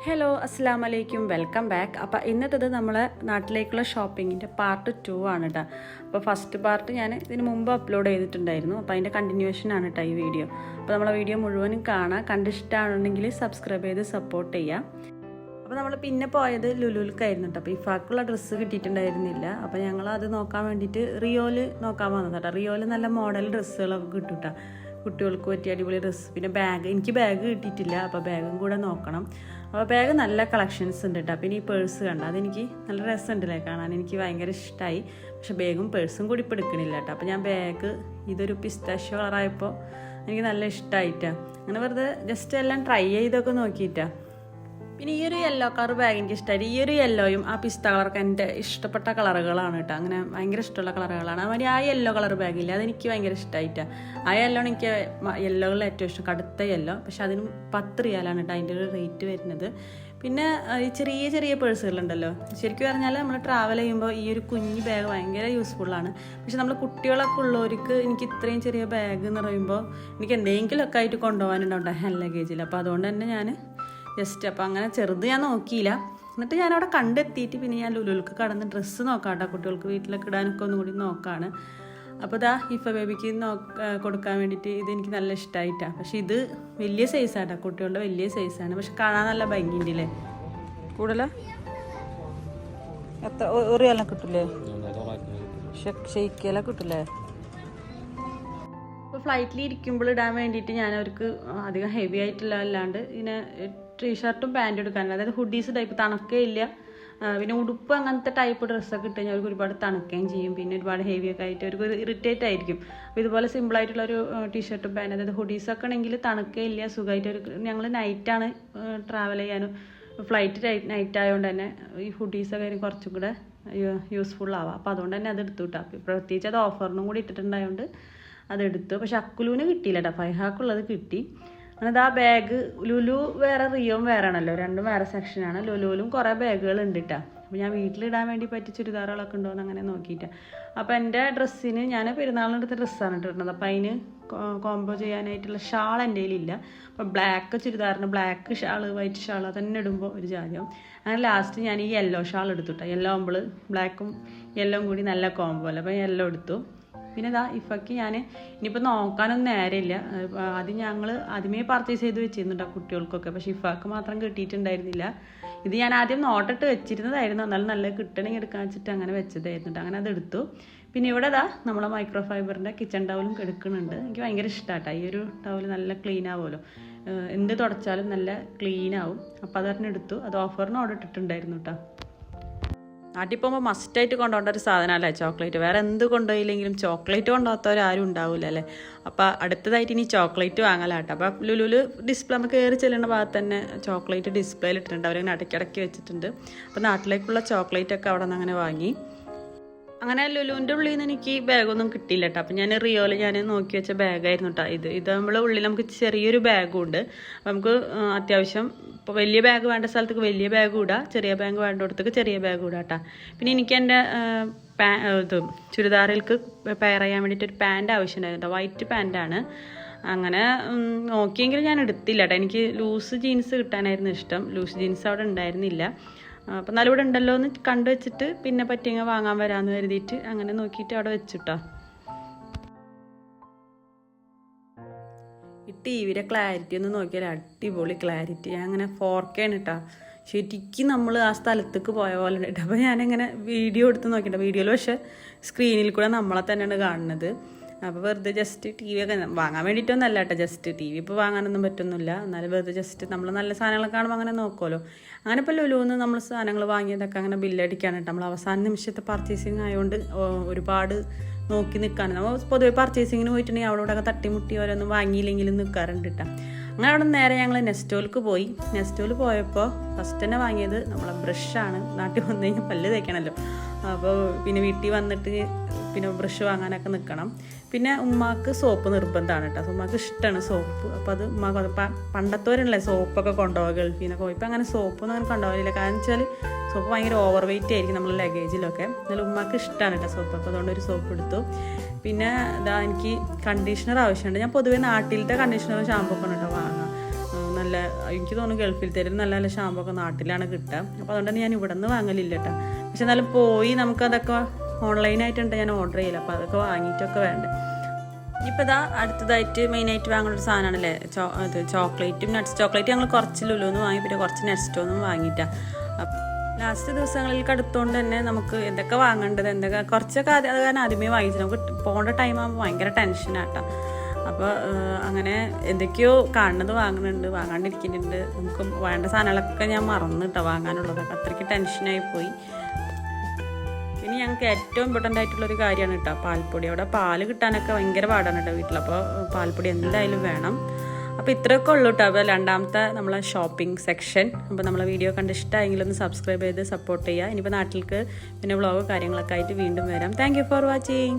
Hello അസ്സലാമു അലൈക്കും welcome back. അപ്പോൾ ഇന്നത്തേത് നമ്മളെ നാട്ടിലേക്കുള്ള ഷോപ്പിങ്ങിൻ്റെ പാർട്ട് 2 ആണ് കേട്ടോ. അപ്പോൾ ഫസ്റ്റ് പാർട്ട് ഞാൻ ഇതിന് മുമ്പ് അപ്ലോഡ് ചെയ്തിട്ടുണ്ടായിരുന്നു. അപ്പോൾ അതിൻ്റെ കണ്ടിന്യൂഷനാണ് കേട്ടോ ഈ വീഡിയോ. അപ്പോൾ നമ്മളെ വീഡിയോ മുഴുവനും കാണാം. കണ്ടിഷ്ടമാണെന്നുണ്ടെങ്കിൽ സബ്സ്ക്രൈബ് ചെയ്ത് സപ്പോർട്ട് ചെയ്യാം. അപ്പോൾ നമ്മൾ പിന്നെ പോയത് ലുലുൽക്കായിരുന്നു കേട്ടോ. അപ്പോൾ ഇഫാക്കുള്ള ഡ്രസ്സ് കിട്ടിയിട്ടുണ്ടായിരുന്നില്ല. അപ്പോൾ ഞങ്ങൾ അത് നോക്കാൻ വേണ്ടിയിട്ട് റിയോയിൽ നോക്കാൻ വന്നത് കേട്ടോ. റിയോയിൽ നല്ല മോഡൽ ഡ്രസ്സുകളൊക്കെ കിട്ടും കേട്ടോ. കുട്ടികൾക്ക് പറ്റിയ അടിപൊളി ഡ്രസ്സ്, പിന്നെ ബാഗ്. എനിക്ക് ബാഗ് കിട്ടിയിട്ടില്ല, അപ്പോൾ ബാഗും കൂടെ നോക്കണം. അപ്പോൾ ബാഗ് നല്ല കളക്ഷൻസ് ഉണ്ട് കേട്ടോ. പിന്നെ ഈ പേഴ്സ് കണ്ട, അതെനിക്ക് നല്ല രസമുണ്ടല്ലേ കാണാൻ, എനിക്ക് ഭയങ്കര ഇഷ്ടമായി. പക്ഷെ ബാഗും പേഴ്സും കൂടി ഇപ്പോൾ എടുക്കണില്ല കേട്ടോ. അപ്പോൾ ഞാൻ ബാഗ് ഇതൊരു പിസ്താഷ്യോ കളറായപ്പോൾ എനിക്ക് നല്ല ഇഷ്ടമായിട്ടാണ്. അങ്ങനെ വെറുതെ ജസ്റ്റ് എല്ലാം ട്രൈ ചെയ്തൊക്കെ നോക്കിയിട്ടാണ്. പിന്നെ ഈ ഒരു യെല്ലോ കളർ ബാഗ് എനിക്ക് ഇഷ്ടമായി. ഈ ഒരു യെല്ലോയും ആ പിസ്ത കളറൊക്കെ എൻ്റെ ഇഷ്ടപ്പെട്ട കളറുകളാണ് കേട്ടോ. അങ്ങനെ ഭയങ്കര ഇഷ്ടമുള്ള കളറുകളാണ്. അതുമാതിരി ആ യെല്ലോ കളർ ബാഗില്ല, അതെനിക്ക് ഭയങ്കര ഇഷ്ടമായിട്ടാണ്. ആ യെല്ലോണ് എനിക്ക് യെല്ലോകളിൽ ഏറ്റവും ഇഷ്ടം, കടുത്ത യെല്ലോ. പക്ഷെ അതിനും 10 റിയാലാണ് കേട്ടോ അതിൻ്റെ ഒരു റേറ്റ് വരുന്നത്. പിന്നെ ഈ ചെറിയ ചെറിയ പേഴ്സുകളുണ്ടല്ലോ, ശരിക്കും പറഞ്ഞാൽ നമ്മൾ ട്രാവൽ ചെയ്യുമ്പോൾ ഈ ഒരു കുഞ്ഞ് ബാഗ് ഭയങ്കര യൂസ്ഫുള്ളാണ്. പക്ഷെ നമ്മൾ കുട്ടികളൊക്കെ ഉള്ളവർക്ക് എനിക്ക് ഇത്രയും ചെറിയ ബാഗ് എന്ന് പറയുമ്പോൾ എനിക്ക് എന്തെങ്കിലുമൊക്കെ ആയിട്ട് കൊണ്ടുപോകാനുണ്ടാവും ഹാൻഡ് ലഗേജിൽ. അപ്പോൾ അതുകൊണ്ട് തന്നെ ഞാൻ ജസ്റ്റ് അപ്പോൾ അങ്ങനെ ചെറുത് ഞാൻ നോക്കിയില്ല. എന്നിട്ട് ഞാനവിടെ കണ്ടെത്തിയിട്ട് പിന്നെ ഞാൻ ലുലുൽക്ക് കടന്ന് ഡ്രസ്സ് നോക്കാം കേട്ടോ. കുട്ടികൾക്ക് വീട്ടിലൊക്കെ ഇടാനൊക്കെ ഒന്നും കൂടി നോക്കാണ്. അപ്പോൾ ഇതാ ഇഫ ബേബിക്ക് കൊടുക്കാൻ വേണ്ടിയിട്ട് ഇതെനിക്ക് നല്ല ഇഷ്ടമായിട്ടാണ്. പക്ഷെ ഇത് വലിയ സൈസാട്ടോ, കുട്ടികളുടെ വലിയ സൈസാണ്. പക്ഷെ കാണാൻ നല്ല ഭംഗിയുണ്ടല്ലേ. കൂടുതലോ എത്ര ഒറിയെല്ലാം കിട്ടില്ലേ, ഷെയ്ക്കെല്ലാം കിട്ടില്ലേ. ഇപ്പോൾ ഫ്ലൈറ്റിൽ ഇരിക്കുമ്പോൾ ഇടാൻ വേണ്ടിയിട്ട് ഞാൻ അവർക്ക് അധികം ഹെവി ആയിട്ടുള്ള അല്ലാണ്ട് ഇങ്ങനെ ടീഷർട്ടും പാൻറ്റും എടുക്കാനില്ല. അതായത് ഹുഡീസ് ടൈപ്പ്, തണുക്കേ ഇല്ല. പിന്നെ ഉടുപ്പ് അങ്ങനത്തെ ടൈപ്പ് ഡ്രസ്സൊക്കെ ഇട്ട് കഴിഞ്ഞാൽ അവർക്ക് ഒരുപാട് തണുക്കുകയും ചെയ്യും. പിന്നെ ഒരുപാട് ഹെവിയൊക്കെ ആയിട്ട് അവർക്ക് ഇറിറ്റേറ്റ് ആയിരിക്കും. അപ്പോൾ ഇതുപോലെ സിമ്പിളായിട്ടുള്ളൊരു ടീഷർട്ടും പാൻറ്റ്, അതായത് ഹുഡീസൊക്കെ ആണെങ്കിൽ തണുക്കേ ഇല്ല, സുഖമായിട്ട് ഒരു ഞങ്ങൾ നൈറ്റാണ് ട്രാവൽ ചെയ്യാനും. ഫ്ലൈറ്റ് നൈറ്റ് ആയതുകൊണ്ട് തന്നെ ഈ ഹുഡീസൊക്കെ കുറച്ചും കൂടെ യൂസ്ഫുൾ ആവാം. അപ്പോൾ അതുകൊണ്ട് തന്നെ അത് എടുത്തു കിട്ടാം. പ്രത്യേകിച്ച് അത് ഓഫറിനും കൂടി ഇട്ടിട്ടുണ്ടായതുകൊണ്ട് അതെടുത്തു. പക്ഷെ അക്കുലുവിന് കിട്ടിയില്ല കേട്ടോ, ഫൈഹാക്കുള്ളത് കിട്ടി. അങ്ങനത് ആ ബാഗ് ലുലു വേറെ റിയോം വേറെ ആണല്ലോ, രണ്ടും വേറെ സെക്ഷനാണ്. ലുലുവിലും കുറേ ബാഗുകൾ ഉണ്ട് കേട്ടോ. അപ്പോൾ ഞാൻ വീട്ടിലിടാൻ വേണ്ടി പറ്റിയ ചുരിദാറുകളൊക്കെ ഉണ്ടോ എന്ന് അങ്ങനെ നോക്കിയിട്ടാണ്. അപ്പോൾ എൻ്റെ ഡ്രസ്സിന് ഞാൻ പെരുന്നാളിനെടുത്ത ഡ്രസ്സാണ് ഇട്ടിരുന്നത്. അപ്പോൾ അതിന് കോംബോ ചെയ്യാനായിട്ടുള്ള ഷാൾ എൻ്റെ കയ്യിലില്ല. അപ്പോൾ ബ്ലാക്ക് ചുരിദാറിന് ബ്ലാക്ക് ഷാൾ, വൈറ്റ് ഷാൾ അതന്നെ ഇടുമ്പോൾ ഒരു ജാതിയാവും. അങ്ങനെ ലാസ്റ്റ് ഞാൻ ഈ യെല്ലോ ഷാൾ എടുത്തുട്ടോ. യെല്ലോ ആകുമ്പോൾ ബ്ലാക്കും യെല്ലോയും കൂടി നല്ല കോംബോ അല്ല, അപ്പോൾ യെല്ലോ എടുത്തു. പിന്നെ ഇതാ ഇഫയ്ക്ക് ഞാൻ ഇനിയിപ്പോൾ നോക്കാനൊന്നും നേരമില്ല. ആദ്യം ഞങ്ങൾ ആദ്യമേ പർച്ചേസ് ചെയ്ത് വെച്ചിരുന്നുണ്ടോ കുട്ടികൾക്കൊക്കെ. പക്ഷേ ഇഫാക്ക് മാത്രം കിട്ടിയിട്ടുണ്ടായിരുന്നില്ല. ഇത് ഞാൻ ആദ്യം നോട്ടിട്ട് വെച്ചിരുന്നതായിരുന്നു, എന്നാലും നല്ല കിട്ടണമെങ്കിൽ എടുക്കാൻ വെച്ചിട്ട് അങ്ങനെ വെച്ചതായിരുന്നു. അങ്ങനെ അത് എടുത്തു. പിന്നെ ഇവിടെ ഇതാ നമ്മളെ മൈക്രോ ഫൈബറിൻ്റെ കിച്ചൺ ടവലും എടുക്കുന്നുണ്ട്. എനിക്ക് ഭയങ്കര ഇഷ്ടമാട്ടോ. ഈ ഒരു ടവൽ നല്ല ക്ലീൻ ആവുമല്ലോ, എന്ത് തുടച്ചാലും നല്ല ക്ലീൻ ആവും. അപ്പോൾ അതൊരെണ്ണം എടുത്തു. അത് ഓഫറിന് ഓർഡർ ഇട്ടിട്ടുണ്ടായിരുന്നു കേട്ടോ. നാട്ടിൽ പോകുമ്പോൾ മസ്റ്റായിട്ട് കൊണ്ടുപോകേണ്ട ഒരു സാധനമല്ലേ ചോക്ലേറ്റ്. വേറെ എന്ത് കൊണ്ടുപോയില്ലെങ്കിലും ചോക്ലേറ്റ് കൊണ്ടുപോകാത്തവരാരും ഉണ്ടാവില്ല അല്ലേ. അപ്പോൾ അടുത്തതായിട്ട് ഇനി ചോക്ലേറ്റ് വാങ്ങലാട്ടോ. അപ്പോൾ ലുലുല് ഡിസ്പ്ലേ നമുക്ക് കയറി ചെല്ലുന്ന ഭാഗത്ത് തന്നെ ചോക്ലേറ്റ് ഡിസ്പ്ലേയിൽ ഇട്ടിട്ടുണ്ട്. അവരിങ്ങനെ ഇടയ്ക്കിടയ്ക്ക് വെച്ചിട്ടുണ്ട്. അപ്പോൾ നാട്ടിലേക്കുള്ള ചോക്ലേറ്റൊക്കെ അവിടെ നിന്ന് അങ്ങനെ വാങ്ങി. അങ്ങനെ ലുലുവിൻ്റെ ഉള്ളിൽ നിന്ന് എനിക്ക് ബാഗൊന്നും കിട്ടിയില്ല കേട്ടോ. അപ്പോൾ ഞാൻ റിയോയിൽ ഞാൻ നോക്കി വെച്ച ബാഗായിരുന്നു കേട്ടോ ഇത് നമ്മളെ ഉള്ളിൽ നമുക്ക് ചെറിയൊരു ബാഗും ഉണ്ട്. അപ്പോൾ നമുക്ക് അത്യാവശ്യം ഇപ്പോൾ വലിയ ബാഗ് വേണ്ട സ്ഥലത്തേക്ക് വലിയ ബാഗ് ഇടാം, ചെറിയ ബാഗ് വേണ്ടിടത്തേക്ക് ചെറിയ ബാഗ് ഇടാം കേട്ടോ. പിന്നെ എനിക്ക് എൻ്റെ ഇത് ചുരിദാറിലേക്ക് പെയർ ചെയ്യാൻ വേണ്ടിയിട്ട് ഒരു പാൻറ്റ് ആവശ്യമുണ്ടായിരുന്നു കേട്ടോ. വൈറ്റ് പാൻറ്റാണ്. അങ്ങനെ നോക്കിയെങ്കിലും ഞാൻ എടുത്തില്ല കേട്ടോ. എനിക്ക് ലൂസ് ജീൻസ് കിട്ടാനായിരുന്നു ഇഷ്ടം. ലൂസ് ജീൻസ് അവിടെ ഉണ്ടായിരുന്നില്ല. അപ്പം എന്നാലും ഇവിടെ ഉണ്ടല്ലോ എന്ന് കണ്ടു വെച്ചിട്ട് പിന്നെ പറ്റിയെങ്കിൽ വാങ്ങാൻ വരാമെന്ന് കരുതിയിട്ട് അങ്ങനെ നോക്കിയിട്ട് അവിടെ വെച്ചിട്ടോ. ഈ ടി വിയുടെ ക്ലാരിറ്റി ഒന്ന് നോക്കിയാൽ അടിപൊളി ക്ലാരിറ്റി. അങ്ങനെ 4K ആണ് കേട്ടോ. ശരിക്കും നമ്മൾ ആ സ്ഥലത്തേക്ക് പോയ പോലെ ഉണ്ട്. അപ്പോൾ ഞാനിങ്ങനെ വീഡിയോ എടുത്ത് നോക്കിയിട്ട്, വീഡിയോയിൽ പക്ഷേ സ്ക്രീനിൽ കൂടെ നമ്മളെ തന്നെയാണ് കാണുന്നത്. അപ്പോൾ വെറുതെ ജസ്റ്റ് ടി വി ഒക്കെ വാങ്ങാൻ വേണ്ടിയിട്ടൊന്നും അല്ല കേട്ടോ. ജസ്റ്റ് ടി വി ഇപ്പോൾ വാങ്ങാനൊന്നും പറ്റുന്നില്ല. എന്നാലും വെറുതെ ജസ്റ്റ് നമ്മൾ നല്ല സാധനങ്ങളൊക്കെ കാണുമ്പോൾ അങ്ങനെ നോക്കുമല്ലോ. അങ്ങനെ ഇപ്പോൾ ലുലുന്ന് നമ്മൾ സാധനങ്ങൾ വാങ്ങിയതൊക്കെ അങ്ങനെ ബില്ലടിക്കാണ് കേട്ടോ. നമ്മൾ അവസാന നിമിഷത്തെ പർച്ചേസിങ് ആയതുകൊണ്ട് ഒരുപാട് നോക്കി നിൽക്കാണ്. നമ്മൾ പൊതുവെ പർച്ചേസിങ്ങിന് പോയിട്ടുണ്ടെങ്കിൽ അവിടെ ഇവിടെ തട്ടിമുട്ടി ഓരോന്നും വാങ്ങിയില്ലെങ്കിലും നിൽക്കാറുണ്ട് കേട്ടോ. അങ്ങനെ അവിടെ നേരെ ഞങ്ങൾ നെസ്റ്റോൾക്ക് പോയി. നെസ്റ്റോയിൽ പോയപ്പോൾ ഫസ്റ്റ് തന്നെ വാങ്ങിയത് നമ്മളെ ബ്രഷാണ്. നാട്ടിൽ വന്നു കഴിഞ്ഞാൽ പല്ല് തേക്കണമല്ലോ. അപ്പോൾ പിന്നെ വീട്ടിൽ വന്നിട്ട് പിന്നെ ബ്രഷ് വാങ്ങാനൊക്കെ നിൽക്കണം. പിന്നെ ഉമ്മാക്ക് സോപ്പ് നിർബന്ധമാണ് കേട്ടോ. ഉമ്മാക്ക് ഇഷ്ടമാണ് സോപ്പ്. അപ്പോൾ അത് ഉമ്മാക്ക് പണ്ടത്തോരല്ലേ സോപ്പൊക്കെ കൊണ്ടുപോകുക ഗൾഫിൽ നിന്നൊക്കെ പോയി. ഇപ്പം അങ്ങനെ സോപ്പൊന്നും അങ്ങനെ കൊണ്ടുപോകില്ല. കാരണം വെച്ചാൽ സോപ്പ് ഭയങ്കര ഓവർ വെയിറ്റ് ആയിരിക്കും നമ്മൾ ലഗേജിലൊക്കെ. എന്നാലും ഉമ്മാക്ക് ഇഷ്ടമാണ് കേട്ടോ സോപ്പ്. അപ്പോൾ അതുകൊണ്ട് ഒരു സോപ്പ് എടുത്തു. പിന്നെ ഇതാ എനിക്ക് കണ്ടീഷണർ ആവശ്യമുണ്ട്. ഞാൻ പൊതുവേ നാട്ടിലത്തെ കണ്ടീഷണറും ഷാമ്പൂ ഒക്കെ കേട്ടോ വാങ്ങാം. നല്ല നല്ല എനിക്ക് തോന്നുന്നു ഗൾഫിൽ തരും നല്ല നല്ല ഷാമ്പൂ ഒക്കെ നാട്ടിലാണ് കിട്ടുക. അപ്പോൾ അതുകൊണ്ട് തന്നെ ഞാൻ ഇവിടെ നിന്ന് വാങ്ങലില്ല കേട്ടോ. പക്ഷെ എന്നാലും പോയി നമുക്കതൊക്കെ ഓൺലൈനായിട്ടുണ്ട് ഞാൻ ഓർഡർ ചെയ്യില്ല. അപ്പോൾ അതൊക്കെ വാങ്ങിയിട്ടൊക്കെ വേണ്ടേ. ഇപ്പോൾ ഇതാ അടുത്തതായിട്ട് മെയിനായിട്ട് വാങ്ങുന്ന ഒരു സാധനമാണല്ലേ അത് ചോക്ലേറ്റും നട്ട്സ്. ചോക്ലേറ്റ് ഞങ്ങൾ കുറച്ച് ലുലുന്ന് വാങ്ങി, പിന്നെ കുറച്ച് നെസ്റ്റോന്നും വാങ്ങിയിട്ടാണ്. ലാസ്റ്റ് ദിവസങ്ങളിൽ അടുത്തുകൊണ്ട് തന്നെ നമുക്ക് എന്തൊക്കെ വാങ്ങേണ്ടത് എന്തൊക്കെ കുറച്ചൊക്കെ അത് കാരണം ആദ്യമേ വാങ്ങിച്ചു. നമുക്ക് പോകേണ്ട ടൈം ആകുമ്പോൾ ഭയങ്കര ടെൻഷനാട്ടോ. അപ്പോൾ അങ്ങനെ എന്തൊക്കെയോ കാണുന്നത് വാങ്ങുന്നുണ്ട്, വാങ്ങാണ്ടിരിക്കുന്നുണ്ട്. നമുക്ക് വേണ്ട സാധനങ്ങളൊക്കെ ഞാൻ മറന്നു കേട്ടോ വാങ്ങാനുള്ളതൊക്കെ. അത്രയ്ക്ക് ടെൻഷനായി പോയി. ഇനി ഞങ്ങൾക്ക് ഏറ്റവും ഇമ്പോർട്ടൻ്റ് ആയിട്ടുള്ളൊരു കാര്യമാണ് കേട്ടോ പാൽപ്പൊടി. അവിടെ പാല് കിട്ടാനൊക്കെ ഭയങ്കര പാടാണ് കേട്ടോ വീട്ടിൽ. അപ്പോൾ പാൽപ്പൊടി എന്തായാലും വേണം. അപ്പോൾ ഇത്രയൊക്കെ ഉള്ളൂ കേട്ടോ. അപ്പോൾ രണ്ടാമത്തെ നമ്മളെ ഷോപ്പിംഗ് സെക്ഷൻ. അപ്പോൾ നമ്മളെ വീഡിയോ കണ്ട് ഇഷ്ടമായെങ്കിൽ ഒന്ന് സബ്സ്ക്രൈബ് ചെയ്ത് സപ്പോർട്ട് ചെയ്യുക. ഇനിയിപ്പോൾ നാട്ടിലേക്ക് പിന്നെ വ്ളോഗ് കാര്യങ്ങളൊക്കെ ആയിട്ട് വീണ്ടും വരാം. Thank you for watching.